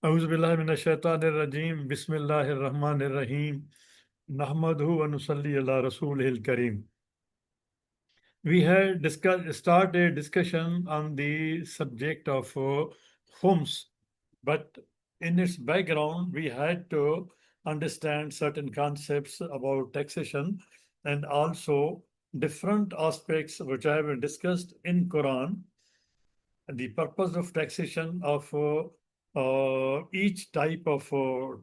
Auzubillahi minash shaitanir rajim. Bismillahir Rahmanir Rahim. Nahmaduhu wa nusalli ala Rasulihil Kareem. We had start a discussion on the subject of Khums, but in its background, we had to understand certain concepts about taxation and also different aspects which have been discussed in Quran, the purpose of taxation of each type of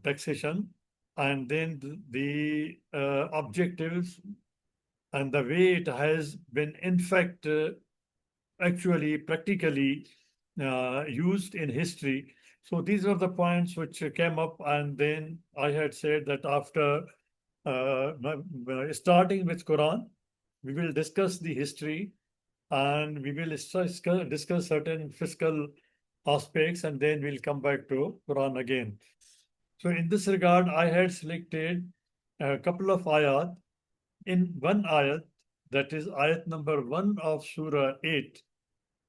taxation, and then the objectives and the way it has been, in fact, actually practically used in history. So these are the points which came up, and then I had said that after starting with Quran, we will discuss the history and we will discuss certain fiscal aspects, and then we'll come back to Quran again. So in this regard, I had selected a couple of ayat. In one ayat, that is ayat number 1 of Surah 8,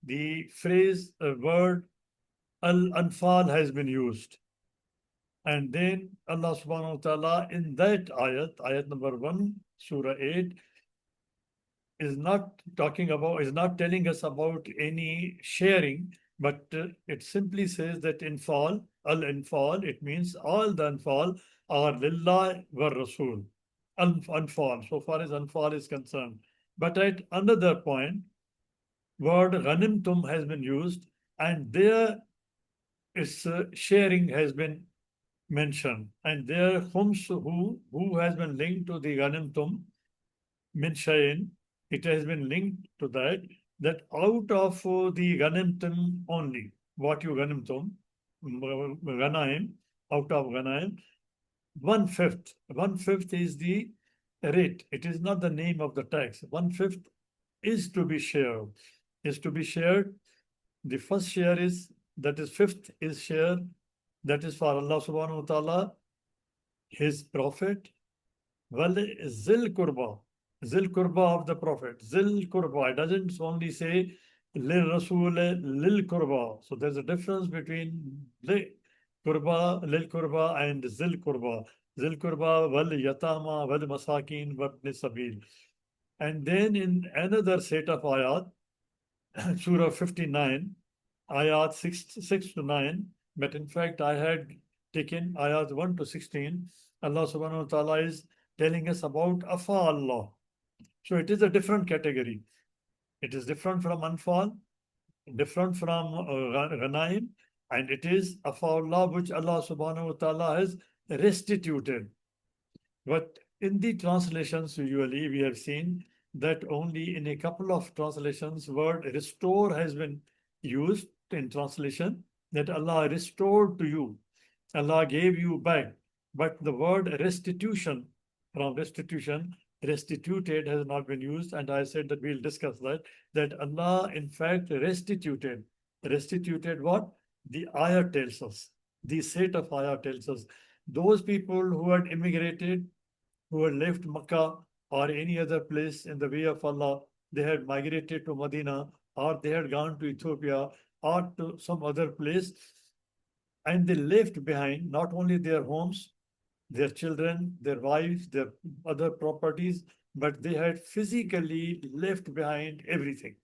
the phrase, word Al-Anfal has been used. And then Allah subhanahu wa ta'ala in that ayat number 1, Surah 8, is not talking about, is not telling us about any sharing, but it simply says that infal, al-infal, it means all the anfal are lillah wa rasul. Anfal, so far as anfal is concerned. But at another point, word ghanimtum has been used, and there is sharing has been mentioned. And there khums, who has been linked to the ghanimtum, min shayin, it has been linked to that out of the Ghanimtum only, what you Ghanimtum, Ghanaim, out of Ghanaim, one fifth is the rate. It is not the name of the tax. One-fifth is to be shared, is to be shared. The first share is, that is fifth is share, that is for Allah subhanahu wa ta'ala, his prophet, well, Zil Kurba, Zil Kurba of the Prophet. Zil Kurba, it doesn't only say Lil Rasul, Lil Kurba. So there's a difference between Lil Kurba and Zil Kurba. Zil Kurba, Wal Yatama, Wal Masakin, Wabni Sabil. And then in another set of ayat, Surah 59, ayat 6 to 9, but in fact I had taken ayat 1 to 16. Allah subhanahu wa ta'ala is telling us about Afa Allah. So it is a different category. It is different from Anfal, different from Ghanaim, and it is Afa Allah, which Allah subhanahu wa ta'ala has restituted. But in the translations, usually we have seen that only in a couple of translations, word restore has been used in translation, that Allah restored to you, Allah gave you back. But the word restitution, from restitution, restituted has not been used. And I said that we'll discuss that Allah in fact restituted. Restituted what? The ayah tells us. The set of ayah tells us. Those people who had immigrated, who had left Makkah or any other place in the way of Allah, they had migrated to Medina, or they had gone to Ethiopia or to some other place, and they left behind not only their homes, their children, their wives, their other properties, but they had physically left behind everything.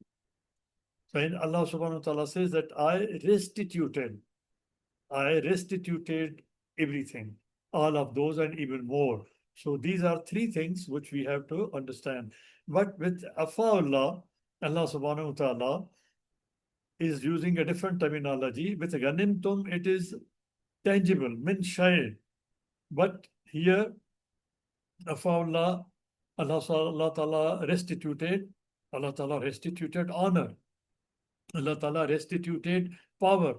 So in Allah subhanahu wa ta'ala says that I restituted everything, all of those and even more. So these are three things which we have to understand. But with Afa'ullah, Allah subhanahu wa ta'ala is using a different terminology. With Ghanimtum, it is tangible, min shay. But here, Afa'ullah, Allah Ta'ala restituted, Allah Ta'ala restituted honor. Allah Ta'ala restituted power.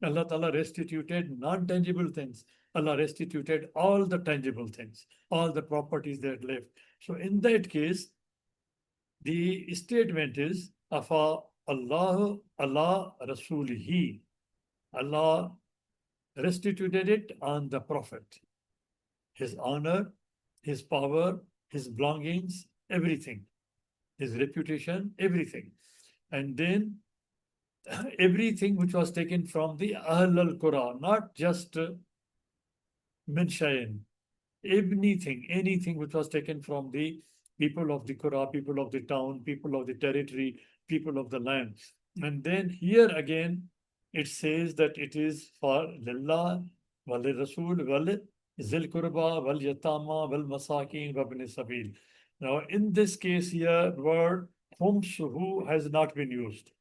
Allah Ta'ala restituted non-tangible things. Allah restituted all the tangible things, all the properties that left. So in that case, the statement is, Afa Allah Allah Rasulihi. Allah restituted it on the Prophet. His honor, his power, his belongings, everything, his reputation, everything. And then everything which was taken from the Ahl al-Qura, not just min shayin, anything which was taken from the people of the Qura, people of the town, people of the territory, people of the land. And then here again, it says that it is for Lillah, wal Rasul, wal Zil Qurba, wal Yatama, wal Masakin, wabni Sabil. Now, in this case here, word Khums who has not been used.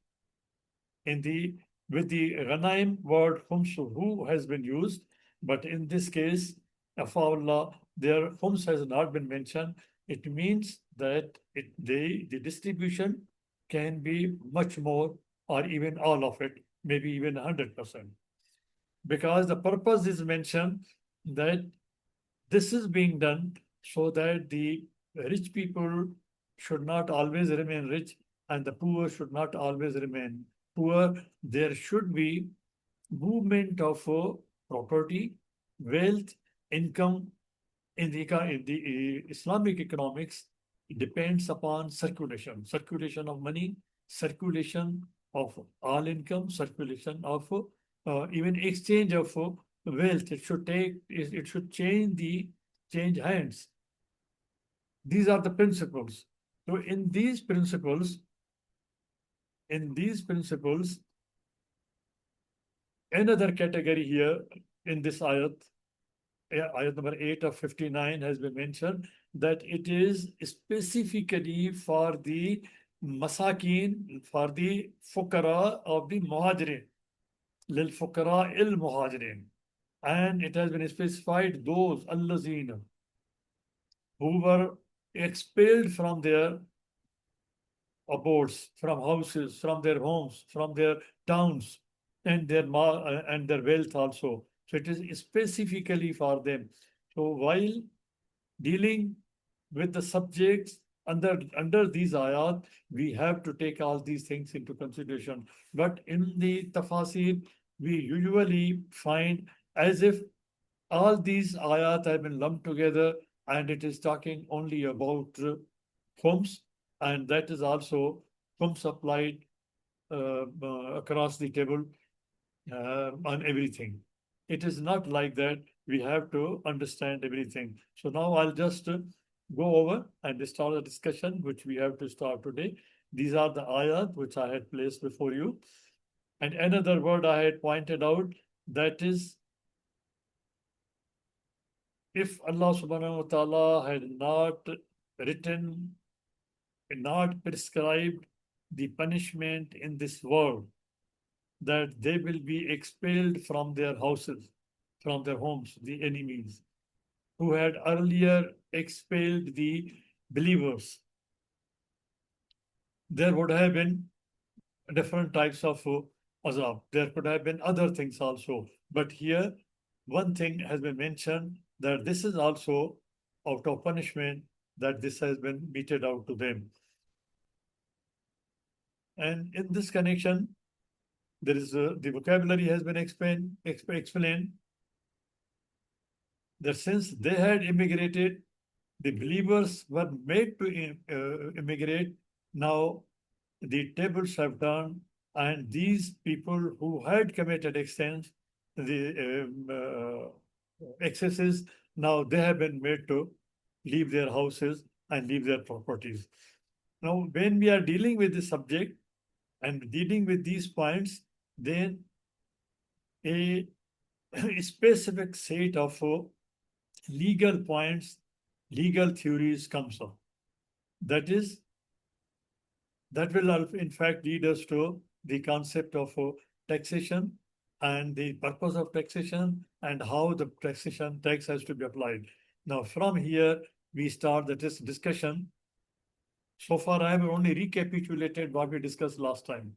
In the with the Ghanaim word Khums who has been used, but in this case, Afawullah, their Khums has not been mentioned. It means that the distribution can be much more or even all of it, maybe even 100%. Because the purpose is mentioned that this is being done so that the rich people should not always remain rich and the poor should not always remain poor. There should be movement of property, wealth, income in the Islamic economics. It depends upon circulation of money, circulation of all income, circulation of even exchange of wealth. It should change hands. These are the principles. So in these principles, another category here in this ayat number 8 of 59 has been mentioned that it is specifically for the masakin, for the fukara of the muhajirin, lil fukara il muhajirin. And it has been specified those allazina who were expelled from their abodes, from houses, from their homes, from their towns, and their wealth also. So it is specifically for them. So while dealing with the subjects under these ayat, we have to take all these things into consideration. But in the tafasir, we usually find as if all these ayat have been lumped together and it is talking only about khums, and that is also khums applied across the table on everything. It is not like that. We have to understand everything. So now I'll just go over and start a discussion which we have to start today. These are the ayat which I had placed before you. And another word I had pointed out, that is, if Allah subhanahu wa ta'ala had not written, not prescribed the punishment in this world, that they will be expelled from their houses, from their homes, the enemies, who had earlier expelled the believers. There would have been different types of azab. There could have been other things also. But here, one thing has been mentioned that this is also out of punishment that this has been meted out to them. And in this connection, there is the vocabulary has been explained that since they had immigrated, the believers were made to immigrate. Now the tables have turned, and these people who had committed excesses, now they have been made to leave their houses and leave their properties. Now, when we are dealing with this subject and dealing with these points, then a specific set of legal points, legal theories comes up. That will in fact lead us to the concept of taxation and the purpose of taxation and how the tax has to be applied. Now, from here, we start the discussion. So far, I have only recapitulated what we discussed last time.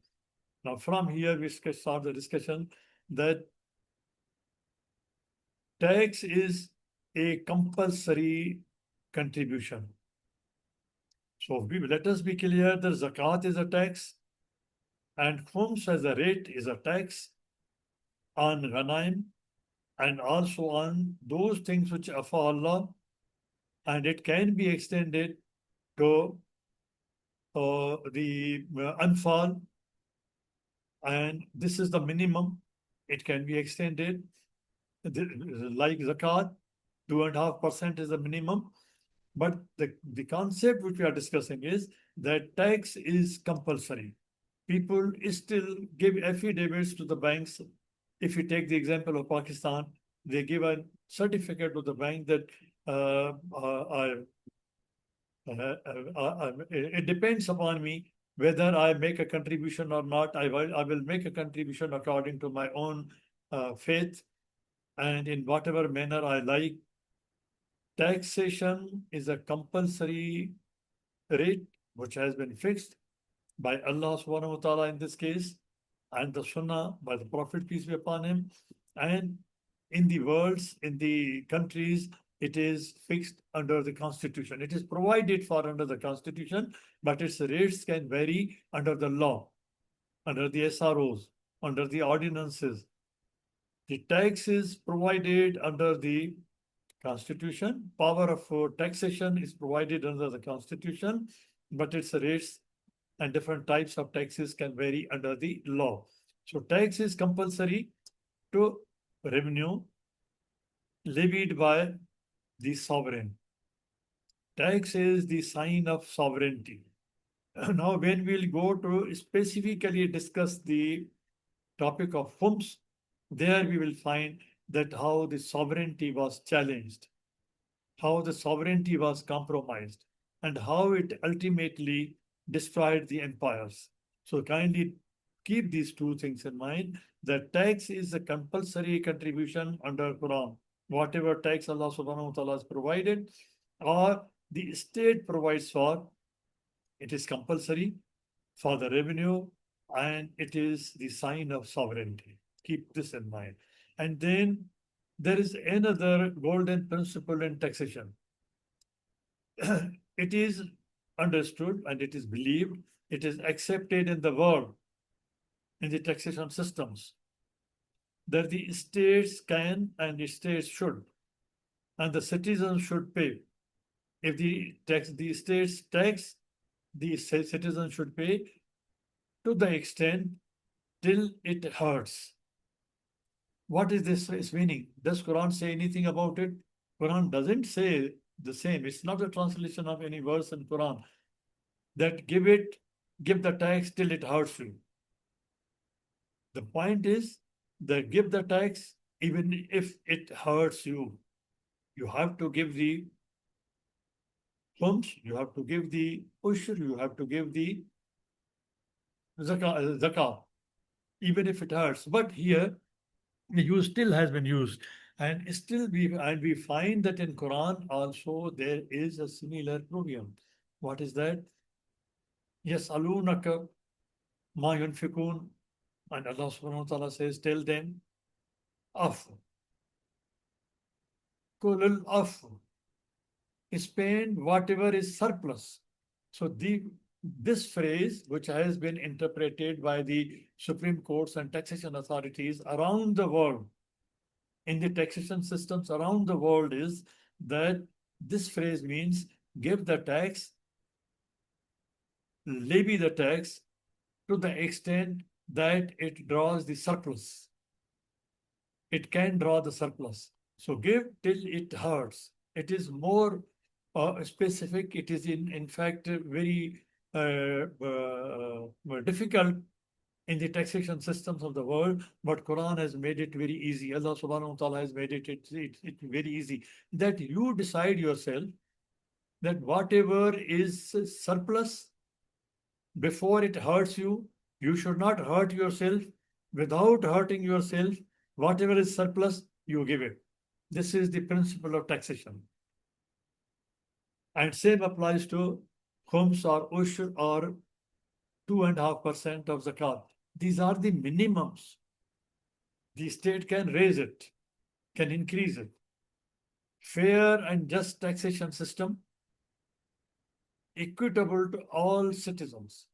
Now, from here, we start the discussion that tax is a compulsory contribution. So let us be clear that zakat is a tax and khums as a rate is a tax on ghanaim and also on those things which afa Allah, and it can be extended to the anfal and this is the minimum. It can be extended. Like zakat, 2.5% is the minimum. But the concept which we are discussing is that tax is compulsory. People still give affidavits to the banks. If you take the example of Pakistan, they give a certificate to the bank that uh, uh, it depends upon me whether I make a contribution or not. I will make a contribution according to my own faith and in whatever manner I like. Taxation is a compulsory rate which has been fixed by Allah subhanahu wa ta'ala in this case, and the Sunnah by the Prophet, peace be upon him. And in the worlds, in the countries, it is fixed under the Constitution. It is provided for under the Constitution, but its rates can vary under the law, under the SROs, under the ordinances. The tax is provided under the Constitution. Power of taxation is provided under the Constitution, but its rates and different types of taxes can vary under the law. So tax is compulsory to revenue levied by the sovereign. Tax is the sign of sovereignty. Now, when we'll go to specifically discuss the topic of Khums, there we will find that how the sovereignty was challenged, how the sovereignty was compromised, and how it ultimately destroyed the empires. So kindly keep these two things in mind. That tax is a compulsory contribution under Quran. Whatever tax Allah subhanahu wa ta'ala has provided or the state provides for, it is compulsory for the revenue and it is the sign of sovereignty. Keep this in mind. And then there is another golden principle in taxation. It is understood and it is believed, it is accepted in the world, in the taxation systems, that the states can and the states should, and the citizens should pay. If the states tax, the citizens should pay to the extent till it hurts. What is this meaning? Does Quran say anything about it? Quran doesn't say the same. It's not a translation of any verse in Quran that give the tax till it hurts you. The point is that give the tax even if it hurts you. You have to give the khums, you have to give the ushur, you have to give the zakah, even if it hurts. But here, the use still has been used. And still we find that in Quran also there is a similar provision. What is that? Yes, alunaka ma yunfikun. And Allah subhanahu wa ta'ala says, tell them, afu. Kulul afu. Spend whatever is surplus. So this phrase, which has been interpreted by the Supreme Courts and taxation authorities around the world, in the taxation systems around the world, is that this phrase means give the tax, levy the tax to the extent that it draws the surplus. It can draw the surplus. So give till it hurts. It is more specific. It is in fact very difficult in the taxation systems of the world, but Quran has made it very easy. Allah subhanahu wa ta'ala has made it very easy that you decide yourself that whatever is surplus, before it hurts you, you should not hurt yourself. Without hurting yourself, whatever is surplus, you give it. This is the principle of taxation. And same applies to khums or ushur or 2.5% of zakat. These are the minimums. The state can raise it, can increase it. Fair and just taxation system, equitable to all citizens.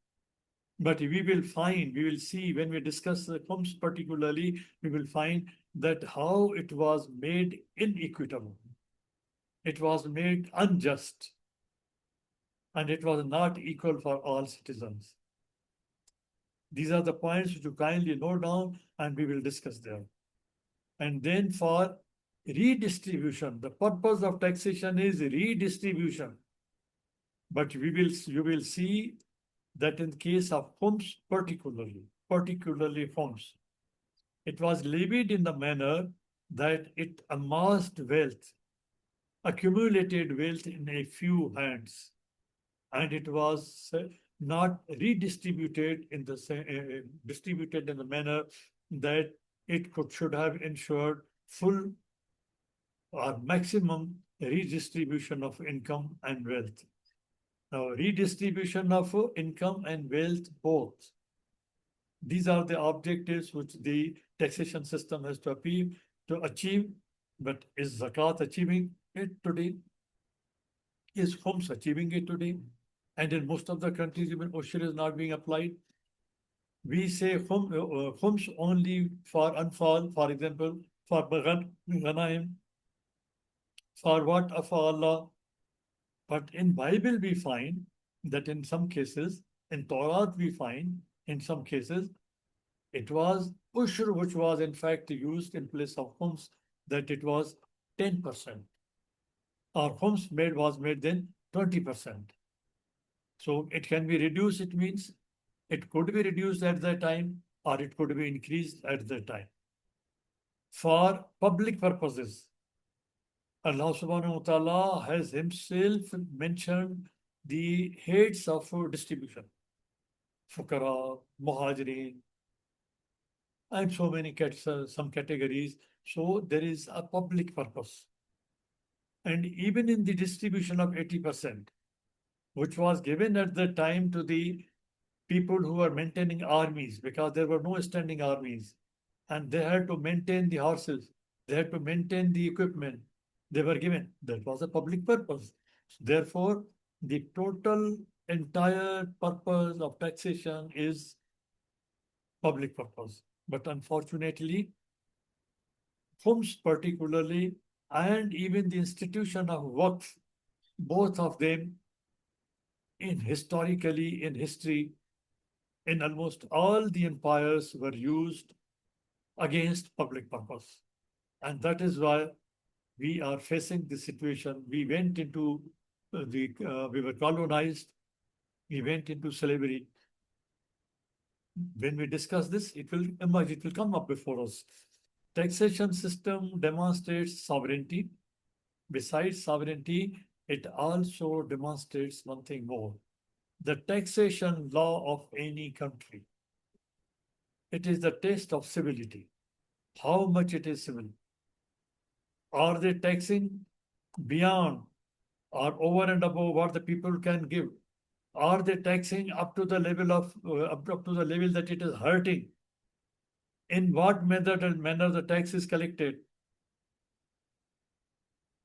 But we will see when we discuss the khums particularly, we will find that how it was made inequitable. It was made unjust. And it was not equal for all citizens. These are the points which you kindly note down and we will discuss there. And then for redistribution, the purpose of taxation is redistribution. But you will see that in case of Khums particularly Khums, it was levied in the manner that it amassed wealth, accumulated wealth in a few hands, and it was not redistributed in the distributed in the manner that it should have ensured full or maximum redistribution of income and wealth. Now, redistribution of income and wealth both. These are the objectives which the taxation system has to achieve. But is Zakat achieving it today? Is Khums achieving it today? And in most of the countries, even Ushur is not being applied. We say Khums only for Anfal, for example, for Ghanaim, for what of Allah. But in Bible, we find that in some cases, in Torah, we find in some cases, it was Ushur which was in fact used in place of Khums, that it was 10%. Or Khums was made then 20%. So it can be reduced, it means it could be reduced at that time or it could be increased at that time. For public purposes, Allah subhanahu wa ta'ala has himself mentioned the heads of distribution. Fukara, Muhajirin, and so many some categories. So there is a public purpose. And even in the distribution of 80%, which was given at the time to the people who were maintaining armies, because there were no standing armies, and they had to maintain the horses, they had to maintain the equipment they were given. That was a public purpose. Therefore, the total entire purpose of taxation is public purpose. But unfortunately, Khums particularly, and even the institution of Waqf, both of them historically in history, in almost all the empires were used against public purpose. And that is why we are facing this situation. We went into we were colonized, we went into slavery. When we discuss this, it will emerge, it will come up before us. Taxation system demonstrates sovereignty. Besides sovereignty, it also demonstrates one thing more. The taxation law of any country. It is the test of civility. How much it is civil. Are they taxing beyond or over and above what the people can give? Are they taxing up to the level of up to the level that it is hurting? In what manner the tax is collected?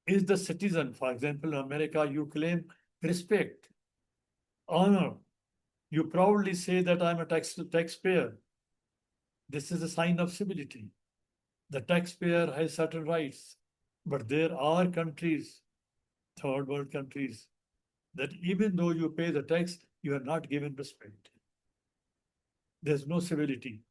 Is the citizen, for example, in America, you claim respect, honor. You proudly say that I'm a taxpayer. This is a sign of civility. The taxpayer has certain rights, but there are countries, third world countries, that even though you pay the tax, you are not given respect. There's no civility.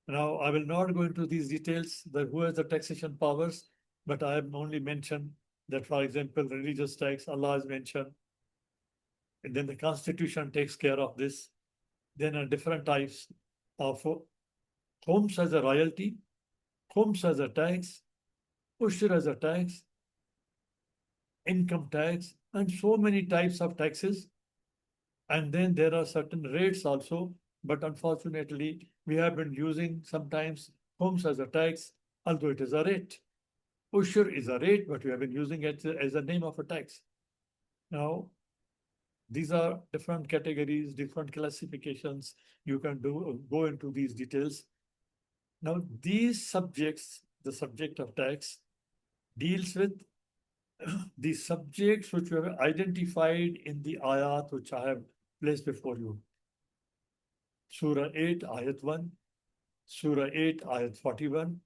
Now, I will not go into these details, that who has the taxation powers, but I have only mentioned that, for example, religious tax, Allah has mentioned, and then the Constitution takes care of this. Then are different types of Khums as a royalty, Khums as a tax, Ushur as a tax, income tax, and so many types of taxes. And then there are certain rates also, but unfortunately, we have been using sometimes Khums as a tax, although it is a rate. Ushur is a rate, but we have been using it as a name of a tax. Now, these are different categories, different classifications. You can go into these details. Now, these subjects, the subject of tax, deals with the subjects which we have identified in the ayat which I have placed before you. Surah 8, Ayat 1, Surah 8, Ayat 41,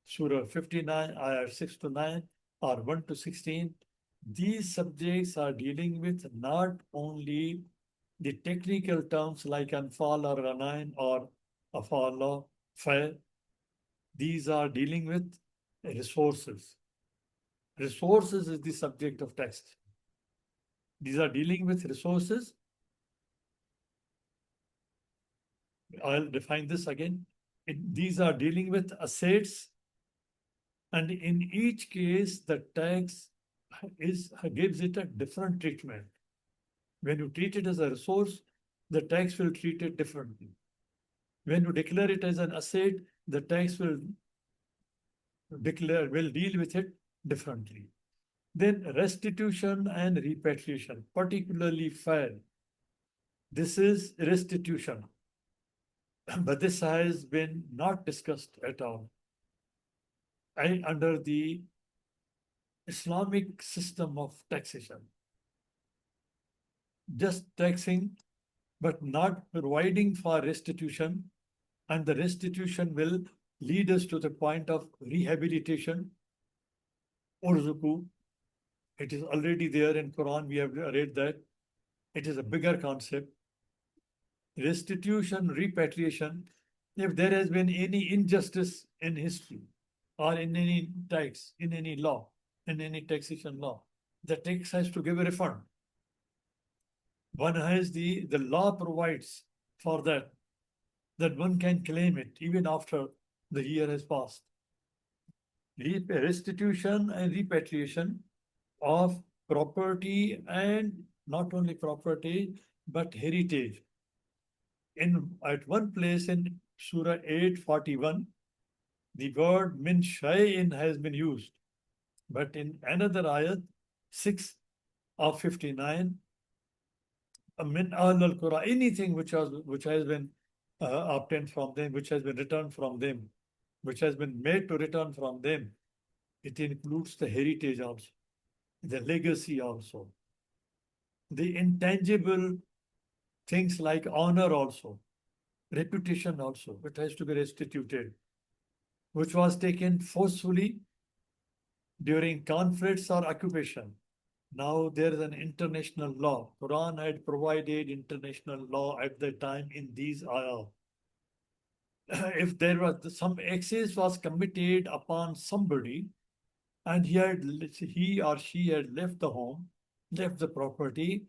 Surah 59, Ayat 6 to 9, or 1 to 16. These subjects are dealing with not only The technical terms like anfal or ghanaim or afala, fair, these are dealing with resources. Resources is the subject of text. These are dealing with resources. I'll define this again. These are dealing with assets, and in each case, the tax gives it a different treatment. When you treat it as a resource, the tax will treat it differently. When you declare it as an asset, the tax will deal with it differently. Then restitution and repatriation, particularly fair. This is restitution, but this has been not discussed at all. Under the Islamic system of taxation, just taxing but not providing for restitution, and the restitution will lead us to the point of rehabilitation, urzuku. It is already there in Quran, we have read that. It is a bigger concept. Restitution, repatriation, if there has been any injustice in history or in any tax, in any law, in any taxation law, the tax has to give a refund. One has the law provides for that one can claim it even after the year has passed. Restitution and repatriation of property, and not only property, but heritage. At one place in Surah 841, the word min shay'in has been used. But in another ayat, 6 of 59, min ahl al-Qura, anything which has been obtained from them, which has been returned from them, which has been made to return from them, it includes the heritage also, the legacy also, the intangible things like honor also, reputation also, it has to be restituted, which was taken forcefully during conflicts or occupation. Now there is an international law. Quran had provided international law at the time in these ayah. If there was some excess was committed upon somebody, and he or she had left the home, left the property,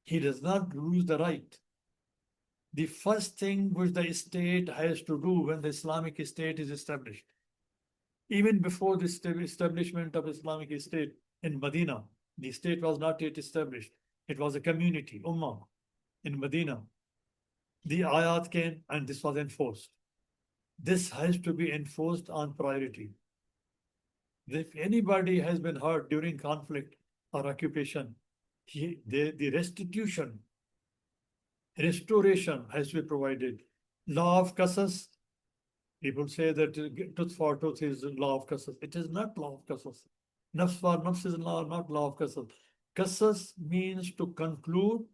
he does not lose the right. The first thing which the state has to do when the Islamic State is established, even before the establishment of Islamic State in Medina, the state was not yet established. It was a community, Ummah, in Medina. The ayat came and this was enforced. This has to be enforced on priority. If anybody has been hurt during conflict or occupation, the restitution, restoration has to be provided. Law of qasas, people say that tooth for tooth is law of qasas. It is not law of qasas. Nafs for nafs is not law of qasas. Qasas means to conclude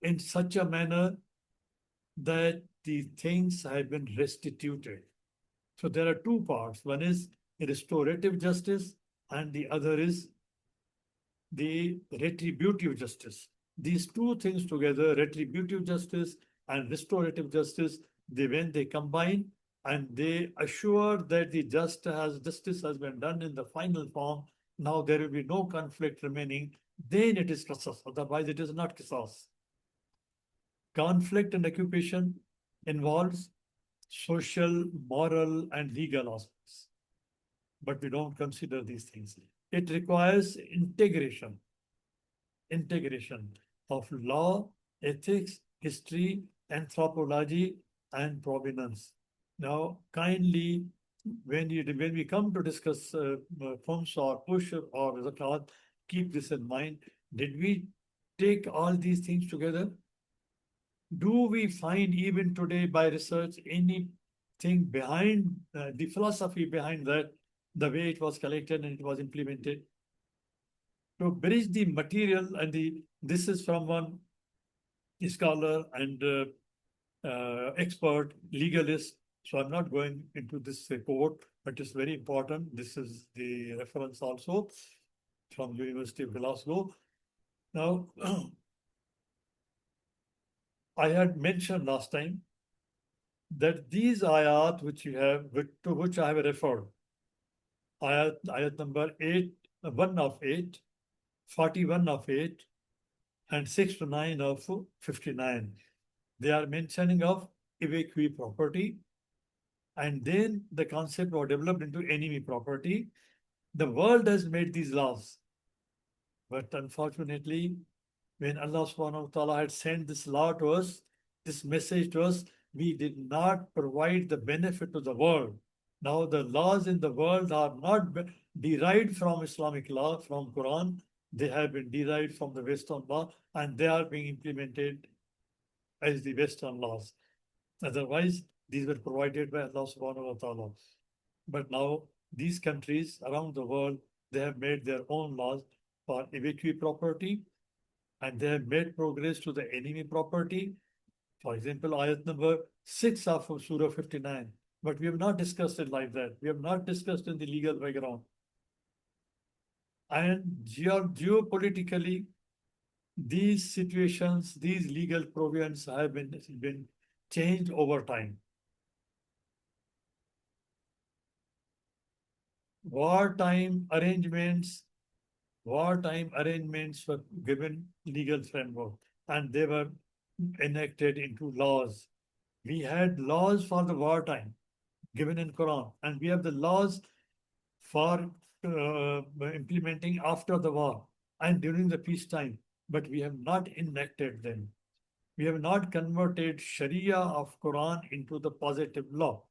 in such a manner that the things have been restituted. So there are two parts. One is restorative justice and the other is the retributive justice. These two things together, retributive justice and restorative justice, when they combine and they assure that the justice has been done in the final form, now there will be no conflict remaining, then it is qasas. Otherwise, it is not qisas. Conflict and occupation involves social, moral, and legal aspects. But we don't consider these things. It requires integration of law, ethics, history, anthropology, and provenance. Now, kindly, when we come to discuss Khums or push or zakat, keep this in mind. Did we take all these things together? Do we find even today by research anything behind the philosophy behind that, the way it was collected and it was implemented? To bridge the material and this is from one scholar and expert legalist. So I'm not going into this quote, but it's very important. This is the reference also from University of Glasgow. Now, I had mentioned last time that these ayat which you have, to which I have referred, ayat number 8, 1 of 8, 41 of 8, and 6 to 9 of 59. They are mentioning of evacuee property, and then the concept was developed into enemy property. The world has made these laws, but unfortunately, when Allah subhanahu wa ta'ala had sent this law to us, this message to us, we did not provide the benefit to the world. Now the laws in the world are not derived from Islamic law, from Quran. They have been derived from the Western law, and they are being implemented as the Western laws. Otherwise, these were provided by Allah subhanahu wa ta'ala. But now these countries around the world, they have made their own laws for evacuee property, and they have made progress to the enemy property. For example, ayat number 6 of Surah 59. But we have not discussed it like that. We have not discussed in the legal background. And geopolitically, these situations, these legal provisions have been changed over time. Wartime arrangements were given legal framework, and they were enacted into laws. We had laws for the wartime given in Quran, and we have the laws for implementing after the war and during the peacetime, but we have not enacted them. We have not converted Sharia of Quran into the positive law.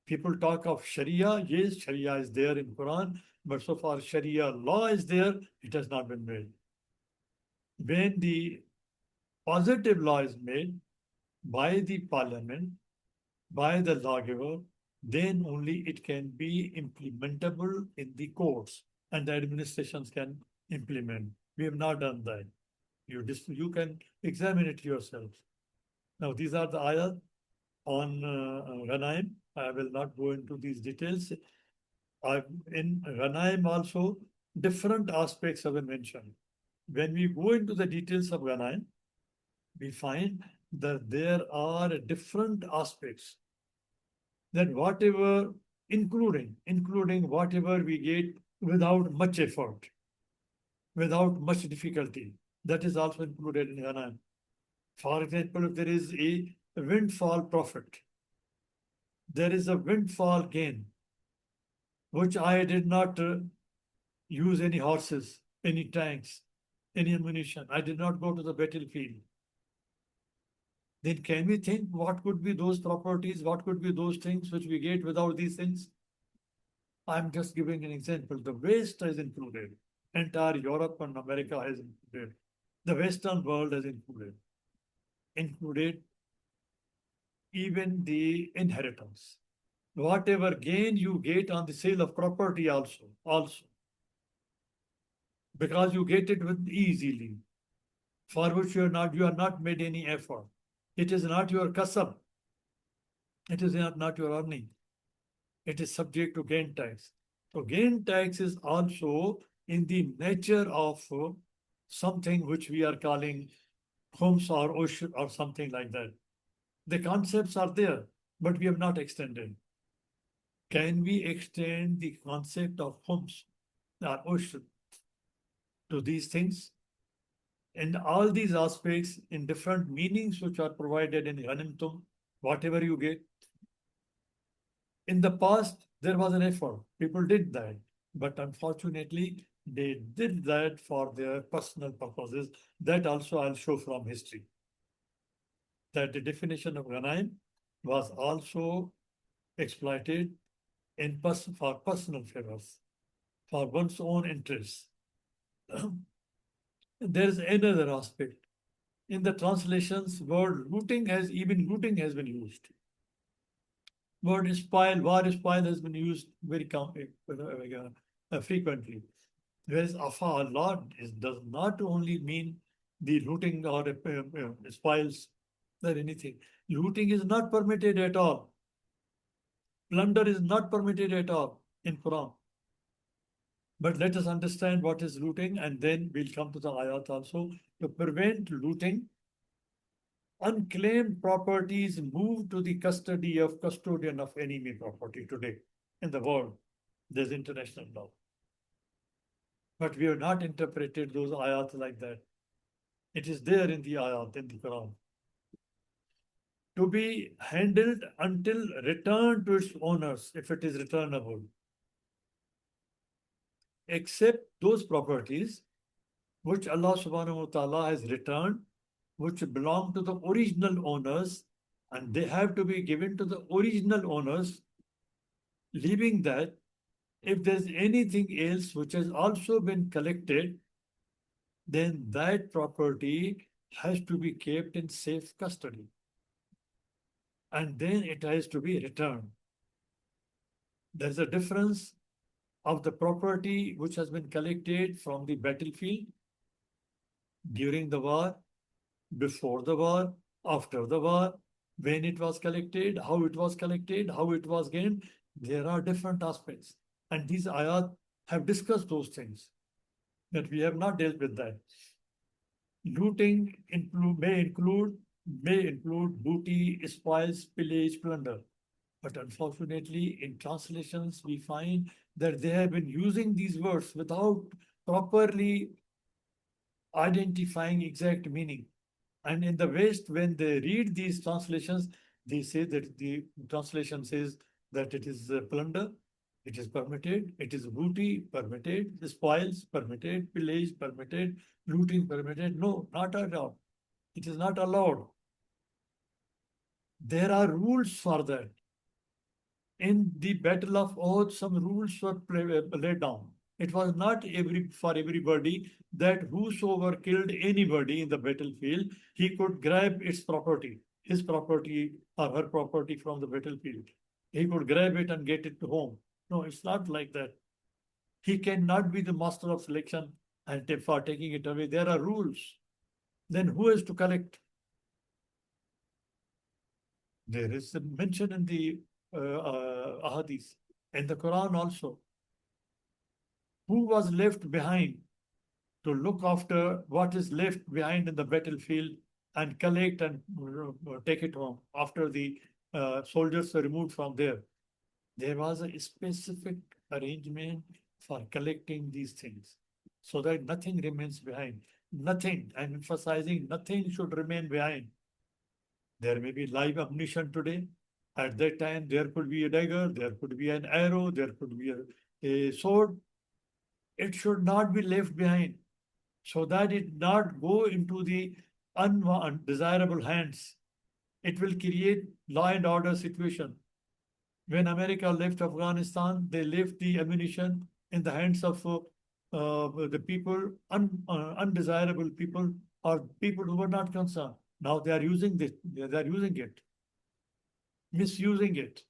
People talk of Sharia. Yes, Sharia is there in Quran, but so far Sharia law is there, it has not been made. When the positive law is made by the parliament, by the lawgiver, then only it can be implementable in the courts and the administrations can implement. We have not done that. You can examine it yourself. Now, these are the ayat on Ghanaim. I will not go into these details. In Ghanaim also, different aspects have been mentioned. When we go into the details of Ghanaim, we find that there are different aspects that whatever, including whatever we get without much effort, without much difficulty, that is also included in Ghanaim. For example, if there is a windfall profit, there is a windfall gain, which I did not use any horses, any tanks, any ammunition. I did not go to the battlefield. Then can we think what could be those properties, what could be those things which we get without these things? I'm just giving an example. The West is included. Entire Europe and America has included. The Western world has included even the inheritance. Whatever gain you get on the sale of property also, because you get it with easily, for which you are not made any effort. It is not your kasab. It is not your earning. It is subject to gain tax. So gain tax is also in the nature of something which we are calling Khums or Ushur or something like that. The concepts are there, but we have not extended. Can we extend the concept of Khums or Ushur to these things? And all these aspects in different meanings which are provided in Ghanimtum, whatever you get. In the past, there was an effort. People did that. But unfortunately, they did that for their personal purposes. That also I'll show from history. That the definition of Ghanaim was also exploited for personal favors, for one's own interests. There is another aspect. In the translations, word looting has been used. Word spoil, war spoil has been used very frequently. Whereas afa Allah does not only mean the looting or spoils or anything. Looting is not permitted at all. Plunder is not permitted at all in Quran. But let us understand what is looting, and then we'll come to the ayat also. To prevent looting, Unclaimed properties move to the custody of custodian of enemy property today in the world. There's international law. But we have not interpreted those ayat like that. It is there in the ayat, in the Quran. To be handled until returned to its owners, if it is returnable. Except those properties which Allah subhanahu wa ta'ala has returned, which belong to the original owners, and they have to be given to the original owners, leaving that if there's anything else which has also been collected, then that property has to be kept in safe custody. And then it has to be returned. There's a difference of the property which has been collected from the battlefield during the war, before the war, after the war, when it was collected, how it was collected, how it was gained. There are different aspects. And these ayat have discussed those things, that we have not dealt with that. Looting may include booty, spoils, pillage, plunder. But unfortunately, in translations, we find that they have been using these words without properly identifying exact meaning. And in the West, when they read these translations, they say that the translation says that it is plunder, it is permitted, it is booty, permitted, spoils, permitted, pillage, permitted, looting, permitted. No, not at all. It is not allowed. There are rules for that. In the Battle of Ohud, some rules were laid down. It was not for everybody that whosoever killed anybody in the battlefield, he could grab its property, his property or her property from the battlefield. He could grab it and get it to home. No, it's not like that. He cannot be the master of selection and for taking it away. There are rules. Then who has to collect? There is a mention in the ahadith, in the Quran also. Who was left behind to look after what is left behind in the battlefield and collect and take it home after the soldiers are removed from there? There was a specific arrangement for collecting these things so that nothing remains behind. Nothing, I'm emphasizing, nothing should remain behind. There may be live ammunition today. At that time, there could be a dagger, there could be an arrow, there could be a sword. It should not be left behind so that it not go into the undesirable hands. It will create law and order situation. When America left Afghanistan, they left the ammunition in the hands of the people, undesirable people, or people who were not concerned. Now they are using this, they are using it, misusing it.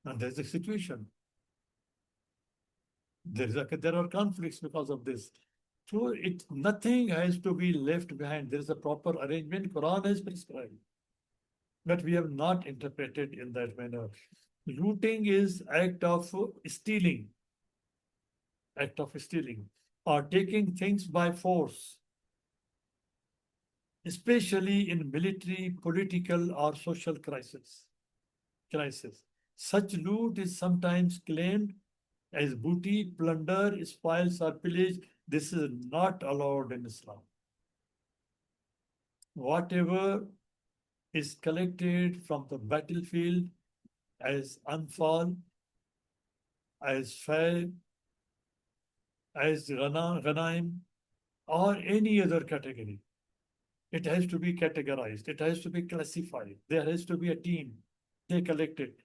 And there's a situation. There are conflicts because of this. So nothing has to be left behind. There is a proper arrangement. Quran has prescribed. But we have not interpreted in that manner. Looting is act of stealing, or taking things by force, especially in military, political, or social crisis. Such loot is sometimes claimed as booty, plunder, spoils, or pillage. This is not allowed in Islam. Whatever is collected from the battlefield as anfal, as fair, as ghanaim, or any other category, it has to be categorized. It has to be classified. There has to be a team. They collect it.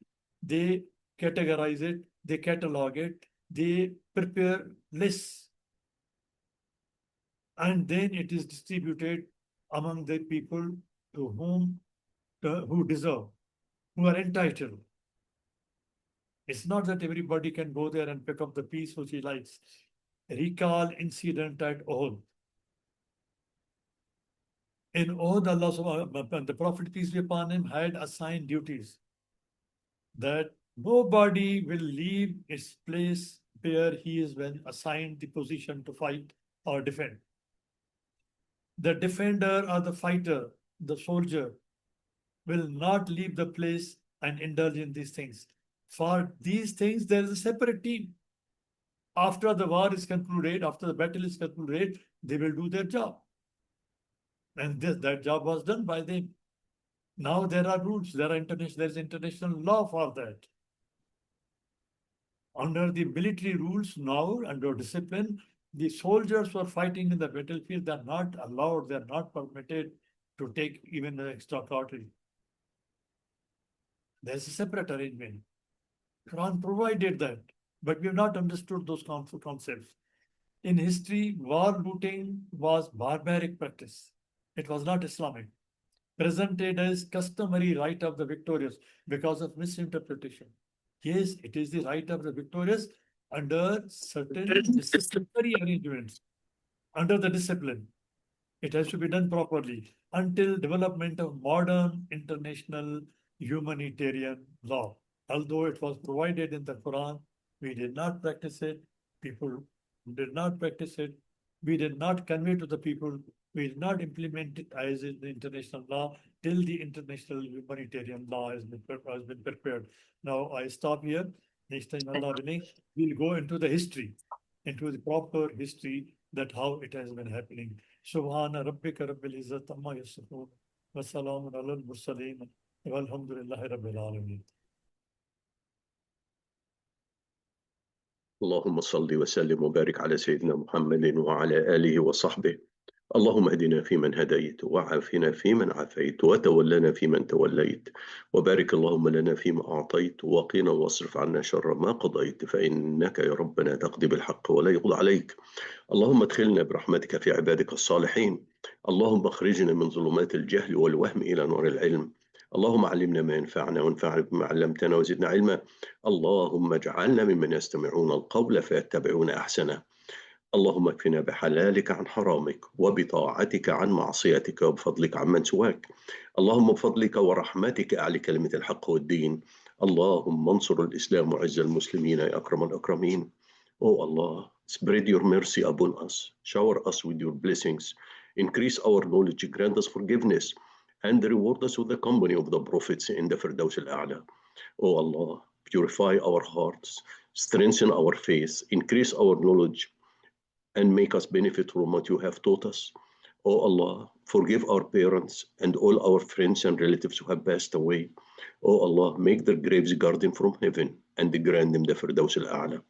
They categorize it. They catalog it. They prepare lists. And then it is distributed among the people to whom who deserve, who are entitled. It's not that everybody can go there and pick up the piece which he likes. Recall incident at Uhud. In Uhud, the Prophet, peace be upon him, had assigned duties that nobody will leave its place where he is when assigned the position to fight or defend. The defender or the fighter the soldier will not leave the place and indulge in these things. For these things, there is a separate team. After the war is concluded, after the battle is concluded, they will do their job. And that job was done by them. Now there are rules, there is international law for that. Under the military rules now, under discipline, the soldiers who are fighting in the battlefield, they're not allowed, they're not permitted to take even the extra cutlery. There's a separate arrangement. Quran provided that, but we have not understood those concepts. In history, war looting was barbaric practice. It was not Islamic. Presented as customary right of the victorious because of misinterpretation. Yes, it is the right of the victorious under certain disciplinary arrangements, under the discipline. It has to be done properly until development of modern international humanitarian law. Although it was provided in the Quran, we did not practice it. People did not practice it. We did not convey to the people. We did not implement it as in the international law till the international humanitarian law has been prepared. Now I stop here. Next time, Allah willing, we'll go into the history, into the proper history that how it has been happening. Subhana rabbika rabbil izzati amma yasifun wa salamun alal mursaleen walhamdulillahi rabbil alamin. اللهم صل وسلم وبارك على سيدنا محمد وعلى آله وصحبه. اللهم اهدنا فيمن هديت وعافنا فيمن عافيت وتولنا فيمن توليت وبارك اللهم لنا فيما أعطيت وقنا واصرف عنا شر ما قضيت فإنك يا ربنا تقضي بالحق ولا يقضى عليك. اللهم ادخلنا برحمتك في عبادك الصالحين. اللهم اخرجنا من ظلمات الجهل والوهم إلى نور العلم. اللهم علمنا ما ينفعنا وانفعنا بما علمتنا وزدنا علما. اللهم اجعلنا ممن يستمعون القول فيتبعون أحسنه. اللهم اكفنا بحلالك عن حرامك وبطاعتك عن معصيتك وبفضلك عمن سواك. اللهم بفضلك ورحمتك أعلي كلمة الحق والدين. اللهم انصر الإسلام وعز المسلمين يا أكرم الأكرمين. Oh Allah, spread your mercy upon us, shower us with your blessings, increase our knowledge, grant us forgiveness, and reward us with the company of the prophets in the Firdaus al-A'la. Oh Allah, purify our hearts, strengthen our faith, increase our knowledge, and make us benefit from what you have taught us. Oh Allah, forgive our parents and all our friends and relatives who have passed away. Oh Allah, make their graves garden from heaven and grant them the Firdaus al-A'la.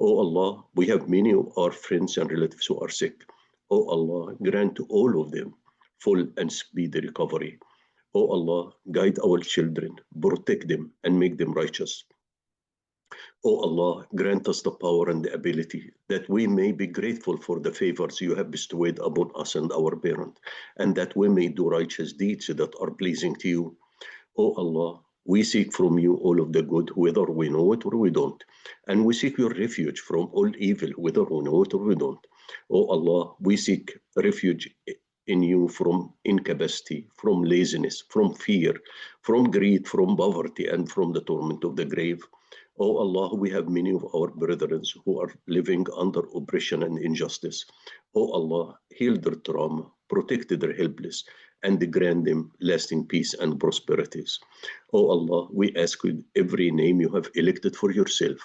Oh Allah, we have many of our friends and relatives who are sick. Oh Allah, grant to all of them full and speedy recovery. Oh Allah, guide our children, protect them, and make them righteous. Oh Allah, grant us the power and the ability that we may be grateful for the favors you have bestowed upon us and our parent, and that we may do righteous deeds that are pleasing to you. Oh Allah, we seek from you all of the good, whether we know it or we don't. And we seek your refuge from all evil, whether we know it or we don't. Oh Allah, we seek refuge in you from incapacity, from laziness, from fear, from greed, from poverty, and from the torment of the grave. Oh Allah, we have many of our brethren who are living under oppression and injustice. Oh Allah, heal their trauma, protect their helpless, and grant them lasting peace and prosperities. Oh Allah, we ask with every name you have elected for yourself,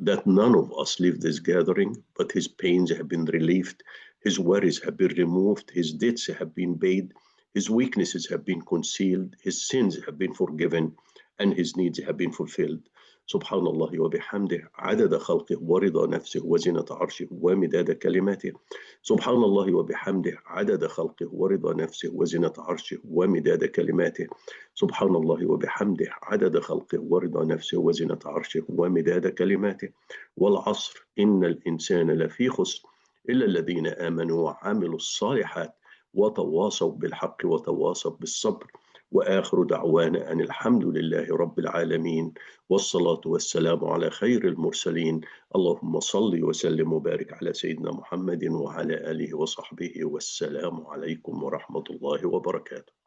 that none of us leave this gathering, but his pains have been relieved, his worries have been removed, his debts have been paid, his weaknesses have been concealed, his sins have been forgiven, and his needs have been fulfilled. سبحان الله وبحمده عدد خلقه ورضا نفسه وزنة عرشه ومداد كلماته. سبحان الله وبحمده عدد خلقه ورضا نفسه وزنة عرشه ومداد كلماته. سبحان الله وبحمده عدد خلقه ورضا نفسه وزنة عرشه ومداد كلماته. والعصر إن الإنسان لفي خسر إلا الذين آمنوا وعملوا الصالحات وتواصوا بالحق وتواصوا بالصبر. وآخر دعوانا أن الحمد لله رب العالمين والصلاة والسلام على خير المرسلين. اللهم صل وسلم وبارك على سيدنا محمد وعلى آله وصحبه والسلام عليكم ورحمة الله وبركاته.